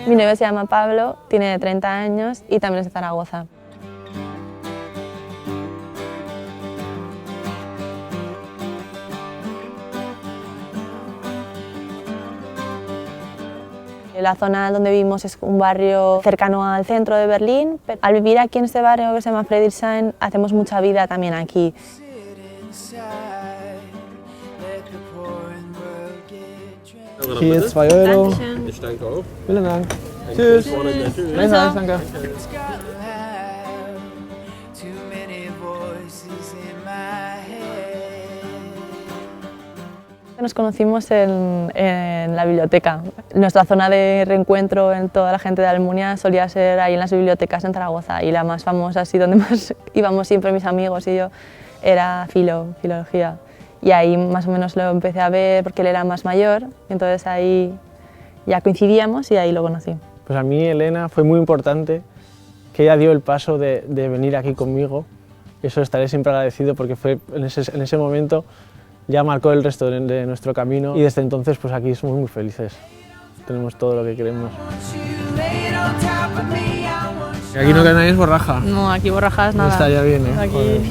Mi novio se llama Pablo, tiene 30 años y también es de Zaragoza. La zona donde vivimos es un barrio cercano al centro de Berlín, pero al vivir aquí en este barrio que se llama Friedrichshain hacemos mucha vida también aquí. Hier 2 Euro. Dankeschön. Ich danke auch. Vielen Dank. Tschüss. Tschüss. Danke. Nos conocimos en la biblioteca. Nuestra zona de reencuentro en toda la gente de Almunia solía ser ahí en las bibliotecas en Zaragoza, y la más famosa, así donde más íbamos siempre mis amigos y yo, era filología. Y ahí más o menos lo empecé a ver porque él era más mayor, y entonces ahí ya coincidíamos y ahí lo conocí. Pues a mí Elena fue muy importante que ella dio el paso de venir aquí conmigo, y eso estaré siempre agradecido porque fue en ese momento ya marcó el resto de nuestro camino, y desde entonces pues aquí somos muy felices, tenemos todo lo que queremos. Aquí no tenéis borraja. No, aquí borrajas nada. Está ya bien, ¿eh? Aquí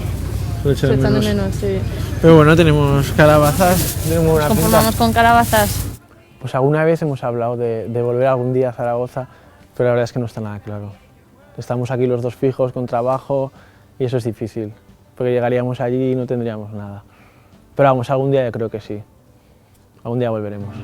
Se echa de menos. sí. Pero bueno, tenemos calabazas, tenemos una pinta. Conformamos con calabazas. Pues alguna vez hemos hablado de volver algún día a Zaragoza, pero la verdad es que no está nada claro. Estamos aquí los dos fijos con trabajo y eso es difícil, porque llegaríamos allí y no tendríamos nada. Pero vamos, algún día yo creo que sí, algún día volveremos.